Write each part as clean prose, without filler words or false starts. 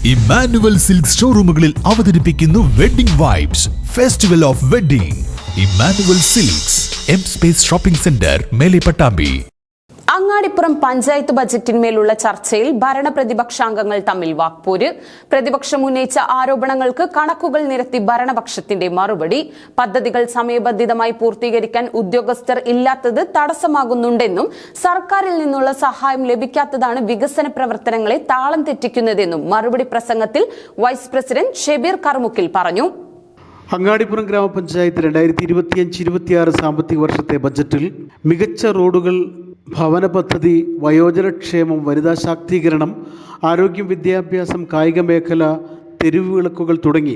Emmanuel silk ഷോറൂമുകളിൽ അവതരിപ്പിക്കുന്നു wedding vibes festival of wedding. Emmanuel silks M space shopping centre, മേലെ പട്ടാമ്പി. അങ്ങാടിപ്പുറം പഞ്ചായത്ത് ബജറ്റിന്മേലുള്ള ചർച്ചയിൽ ഭരണപ്രതിപക്ഷാംഗങ്ങൾ തമ്മിൽ വാക്പോര്. പ്രതിപക്ഷം ഉന്നയിച്ച ആരോപണങ്ങൾക്ക് കണക്കുകൾ നിരത്തി ഭരണപക്ഷത്തിന്റെ മറുപടി. പദ്ധതികൾ സമയബന്ധിതമായി പൂർത്തീകരിക്കാൻ ഉദ്യോഗസ്ഥർ ഇല്ലാത്തത് തടസ്സമാകുന്നുണ്ടെന്നും സർക്കാരിൽ നിന്നുള്ള സഹായം ലഭിക്കാത്തതാണ് വികസന പ്രവർത്തനങ്ങളെ താളം തെറ്റിക്കുന്നതെന്നും മറുപടി പ്രസംഗത്തിൽ വൈസ് പ്രസിഡന്റ് ഷെബീർ കർമുക്കിൽ പറഞ്ഞു. അങ്ങാടിപ്പുറം ഗ്രാമപഞ്ചായത്ത് 2025-26 സാമ്പത്തിക വർഷത്തെ ബജറ്റിൽ മികച്ച റോഡുകൾ, ഭവന പദ്ധതി, വയോജനക്ഷേമം, വനിതാ ശാക്തീകരണം, ആരോഗ്യം, വിദ്യാഭ്യാസം, കായിക മേഖല, തെരുവ് വിളക്കുകൾ തുടങ്ങി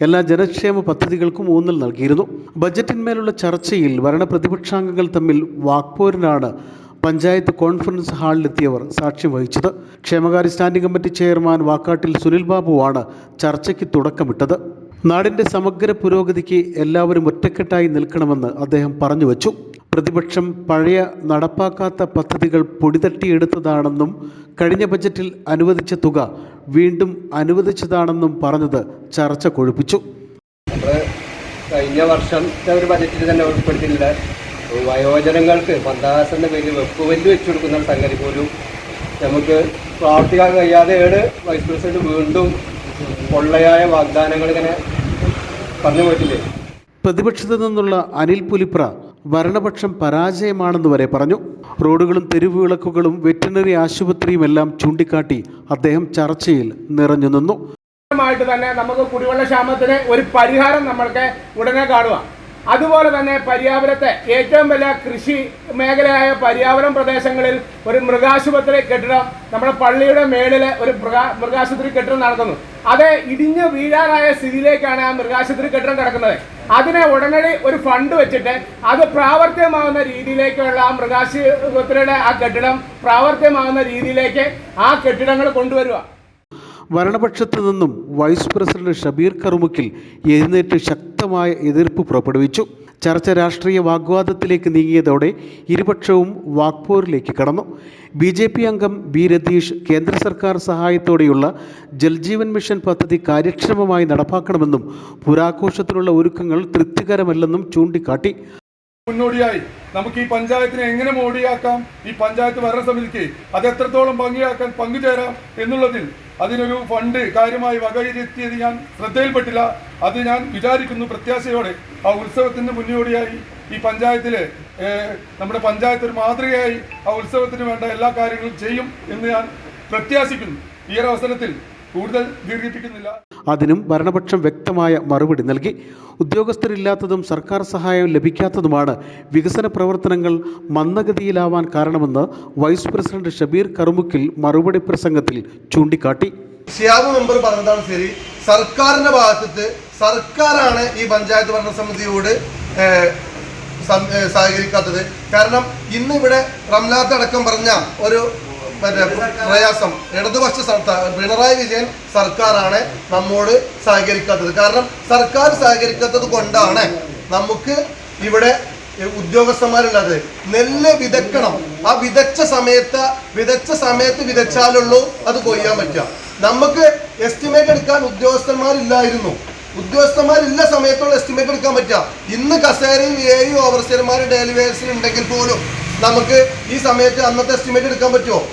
എല്ലാ ജനക്ഷേമ പദ്ധതികൾക്കും ഊന്നൽ നൽകിയിരുന്നു. ബജറ്റിന്മേലുള്ള ചർച്ചയിൽ ഭരണപ്രതിപക്ഷാംഗങ്ങൾ തമ്മിൽ വാക്പോരിനാണ് പഞ്ചായത്ത് കോൺഫറൻസ് ഹാളിലെത്തിയവർ സാക്ഷ്യം വഹിച്ചത്. ക്ഷേമകാര്യ standing committee chairman Vakkattil Sunil ബാബുവാണ് ചർച്ചയ്ക്ക് തുടക്കമിട്ടത്. നാടിൻ്റെ സമഗ്ര പുരോഗതിക്ക് എല്ലാവരും ഒറ്റക്കെട്ടായി നിൽക്കണമെന്ന് അദ്ദേഹം പറഞ്ഞു വച്ചു. പ്രതിപക്ഷം പഴയ നടപ്പാക്കാത്ത പദ്ധതികൾ പൊടിതട്ടിയെടുത്തതാണെന്നും കഴിഞ്ഞ ബജറ്റിൽ അനുവദിച്ച തുക വീണ്ടും അനുവദിച്ചതാണെന്നും പറഞ്ഞത് ചർച്ച കൊഴുപ്പിച്ചു. കഴിഞ്ഞ വർഷത്തെ ഒരു ബജറ്റിൽ തന്നെ ഉൾപ്പെടുത്തിയില്ല. വയോജനങ്ങൾക്ക് 10,000 പേര് വെപ്പുവല്ല് വെച്ചു കൊടുക്കുന്ന സംഗതി പോലും നമുക്ക് പ്രവർത്തിക്കാൻ കഴിയാതെയാണ് വൈസ് പ്രസിഡന്റ് വീണ്ടും പൊള്ളയായ വാഗ്ദാനങ്ങൾ ഇങ്ങനെ പറഞ്ഞു പോയിട്ടില്ലേ. പ്രതിപക്ഷത്തു നിന്നുള്ള അനിൽ പുലിപ്ര ഭരണപക്ഷം പരാജയമാണെന്ന് വരെ പറഞ്ഞു. റോഡുകളും തെരുവ് വിളക്കുകളും വെറ്റിനറി ആശുപത്രിയുമെല്ലാം ചൂണ്ടിക്കാട്ടി അദ്ദേഹം ചർച്ചയിൽ നിറഞ്ഞു നിന്നു. തന്നെ നമുക്ക് കുടിവെള്ള ക്ഷാമത്തിന് ഒരു പരിഹാരം നമ്മൾക്ക് ഉടനെ കാണുക. അതുപോലെ തന്നെ പര്യാവരത്തെ ഏറ്റവും വലിയ കൃഷി മേഖലയായ പര്യാവരം പ്രദേശങ്ങളിൽ ഒരു മൃഗാശുപത്രി കെട്ടിടം, നമ്മുടെ പള്ളിയുടെ മേളിൽ ഒരു മൃഗാശുപത്രി കെട്ടിടം നടക്കുന്നു. അത് ഇടിഞ്ഞു വീഴാനായ സ്ഥിതിയിലേക്കാണ് ആ മൃഗാശുപത്രി കെട്ടിടം കിടക്കുന്നത്. അതിനെ ഉടനടി ഒരു ഫണ്ട് വെച്ചിട്ട് അത് പ്രാവർത്തികമാകുന്ന രീതിയിലേക്കുള്ള ആ മൃഗാശുപത്രിയുടെ ആ കെട്ടിടം പ്രാവർത്തികമാകുന്ന രീതിയിലേക്ക് ആ കെട്ടിടങ്ങൾ കൊണ്ടുവരിക. ഭരണപക്ഷത്തു നിന്നും വൈസ് പ്രസിഡന്റ് ഷബീർ കർമുക്കിൽ എഴുന്നേറ്റ് ശക്തമായ എതിർപ്പ് പുറപ്പെടുവിച്ചു. ചർച്ച രാഷ്ട്രീയ വാഗ്വാദത്തിലേക്ക് നീങ്ങിയതോടെ ഇരുപക്ഷവും വാക്പോരിലേക്ക് കടന്നു. BJP അംഗം B. രതീഷ് കേന്ദ്ര സർക്കാർ സഹായത്തോടെയുള്ള ജൽജീവൻ മിഷൻ പദ്ധതി കാര്യക്ഷമമായി നടപ്പാക്കണമെന്നും പുരാഘോഷത്തിനുള്ള ഒരുക്കങ്ങൾ തൃപ്തികരമല്ലെന്നും ചൂണ്ടിക്കാട്ടി. മുന്നോടിയായി നമുക്ക് ഈ പഞ്ചായത്തിനെ എങ്ങനെ മോടിയാക്കാം, ഈ പഞ്ചായത്ത് ഭരണസമിതിക്ക് അത് എത്രത്തോളം ഭംഗിയാക്കാൻ പങ്കുചേരാം എന്നുള്ളതിൽ അതിനൊരു ഫണ്ട് കാര്യമായി വകയിരുത്തിയത് ഞാൻ ശ്രദ്ധയിൽപ്പെട്ടില്ല. അത് ഞാൻ വിചാരിക്കുന്നു പ്രത്യാശയോടെ ആ ഉത്സവത്തിന് മുന്നോടിയായി ഈ പഞ്ചായത്തിലെ നമ്മുടെ പഞ്ചായത്ത് ഒരു മാതൃകയായി ആ ഉത്സവത്തിന് വേണ്ട എല്ലാ കാര്യങ്ങളും ചെയ്യും എന്ന് ഞാൻ പ്രത്യാശിക്കുന്നു. ഈ ഒരു അവസരത്തിൽ കൂടുതൽ ദീർഘിപ്പിക്കുന്നില്ല. അതിനും ഭരണപക്ഷം വ്യക്തമായ മറുപടി നൽകി. ഉദ്യോഗസ്ഥരില്ലാത്തതും സർക്കാർ സഹായം ലഭിക്കാത്തതുമാണ് വികസന പ്രവർത്തനങ്ങൾ മന്ദഗതിയിലാവാൻ കാരണമെന്ന് വൈസ് പ്രസിഡന്റ് ഷബീർ കർമുക്കിൽ മറുപടി പ്രസംഗത്തിൽ ചൂണ്ടിക്കാട്ടി. ഷിയാബ് മെമ്പർ പറഞ്ഞതാണ് ശരി. സർക്കാരിന്റെ ഭാഗത്ത് സർക്കാരാണ് ഈ പഞ്ചായത്ത് ഭരണസമിതിയോട് സഹകരിക്കാത്തത്. കാരണം ഇന്ന് ഇവിടെ റംലാത്തടക്കം പറഞ്ഞ ഒരു പ്രയാസം ഇടതുപക്ഷ പിണറായി വിജയൻ സർക്കാരാണ് നമ്മോട് സഹകരിക്കാത്തത്. കാരണം സർക്കാർ സഹകരിക്കാത്തത് കൊണ്ടാണ് നമുക്ക് ഇവിടെ ഉദ്യോഗസ്ഥന്മാരുള്ളത്. നെല്ല് വിതക്കണം, ആ വിതച്ച സമയത്ത് വിതച്ചാലുള്ളൂ അത് കൊയ്യാൻ പറ്റുക. നമുക്ക് എസ്റ്റിമേറ്റ് എടുക്കാൻ ഉദ്യോഗസ്ഥന്മാരില്ല സമയത്തുള്ള എസ്റ്റിമേറ്റ് എടുക്കാൻ പറ്റുക. ഇന്ന് കസേരയിൽ 7 ഓവർസിയർമാർ ഡെയിലി വേജസിൽ ഉണ്ടെങ്കിൽ പോലും നമുക്ക് ഈ സമയത്ത് അന്നത്തെ എസ്റ്റിമേറ്റ് എടുക്കാൻ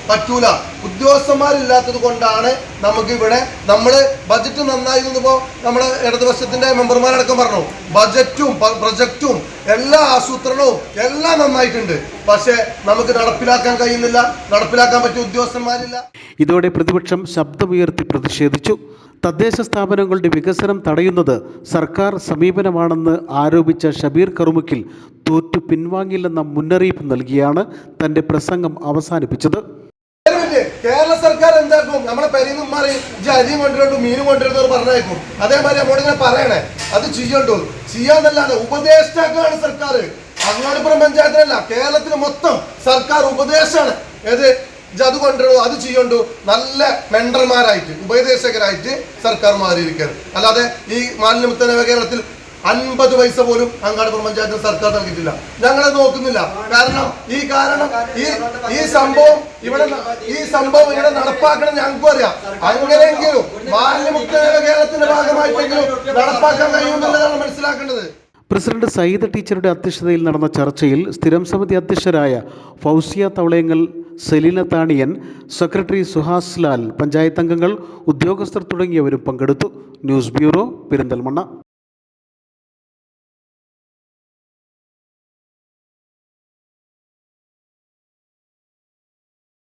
പറ്റൂല. ഉദ്യോഗസ്ഥന്മാരില്ലാത്തത് കൊണ്ടാണ് നമുക്ക് ഇവിടെ നമ്മൾ ബജറ്റ് നന്നായിരുന്നപ്പോൾ നമ്മുടെ ഇടതുപക്ഷത്തിന്റെ മെമ്പർമാരടക്കം പറഞ്ഞു ബജറ്റും പ്രൊജക്റ്റും എല്ലാ ആസൂത്രണവും എല്ലാം നന്നായിട്ടുണ്ട്. പക്ഷേ നമുക്ക് നടപ്പിലാക്കാൻ കഴിയുന്നില്ല, നടപ്പിലാക്കാൻ പറ്റിയ ഉദ്യോഗസ്ഥന്മാരില്ല. ഇതോടെ പ്രതിപക്ഷം ശബ്ദമുയർത്തി പ്രതിഷേധിച്ചു. തദ്ദേശ സ്ഥാപനങ്ങളുടെ വികസനം തടയുന്നത് സർക്കാർ സമീപനമാണെന്ന് ആരോപിച്ച ഷബീർ കർമുക്കിൽ തോറ്റു പിൻവാങ്ങില്ലെന്ന മുന്നറിയിപ്പ് നൽകിയാണ് തന്റെ പ്രസംഗം അവസാനിപ്പിച്ചത്. കേരള സർക്കാർ എന്താക്കും, നമ്മളെ പരിന്നും മാറി അരിയും കൊണ്ടുവരും മീനും കൊണ്ടുവരുന്നവർ പറഞ്ഞേക്കും. അതേമാതിരി നമ്മോട് ഇങ്ങനെ പറയണേ അത് ചെയ്യാന്നല്ലാതെ ഉപദേഷ്ടാക്കളാണ് സർക്കാർ. അങ്ങാടിപ്പുറം പഞ്ചായത്തിനല്ല, കേരളത്തിന് മൊത്തം സർക്കാർ ഉപദേശമാണ്. അത് കൊണ്ടുവരൂ, അത് ചെയ്യണ്ടു, നല്ല മെൻഡർമാരായിട്ട് ഉപദേശകരായിട്ട് സർക്കാർ മാറിയിരിക്കുകയാണ്. അല്ലാതെ ഈ മാലിന്യമുക്ത കേരളത്തിൽ 50 പൈസ പോലും അങ്ങാടിപ്പുറം പഞ്ചായത്തിന് സർക്കാർ നൽകിയിട്ടില്ല. ഞങ്ങളത് നോക്കുന്നില്ല. കാരണം ഈ സംഭവം ഇവിടെ നടപ്പാക്കണം ഞങ്ങൾക്കും അറിയാം. അങ്ങനെയെങ്കിലും മാലിന്യമുക്ത കേരളത്തിന്റെ ഭാഗമായിട്ടെങ്കിലും നടപ്പാക്കാൻ കഴിയുമെന്നുള്ളതാണ് മനസ്സിലാക്കേണ്ടത്. പ്രസിഡന്റ് സയ്യിദ ടീച്ചറുടെ അധ്യക്ഷതയിൽ നടന്ന ചർച്ചയിൽ സ്ഥിരം സമിതി അധ്യക്ഷരായ ഫൗസിയ തവളയങ്ങൽ, സെലീന താണിയൻ, സെക്രട്ടറി സുഹാസ് ലാൽ, പഞ്ചായത്ത് അംഗങ്ങൾ, ഉദ്യോഗസ്ഥർ തുടങ്ങിയവരും പങ്കെടുത്തു. News bureau, Perinthalmanna.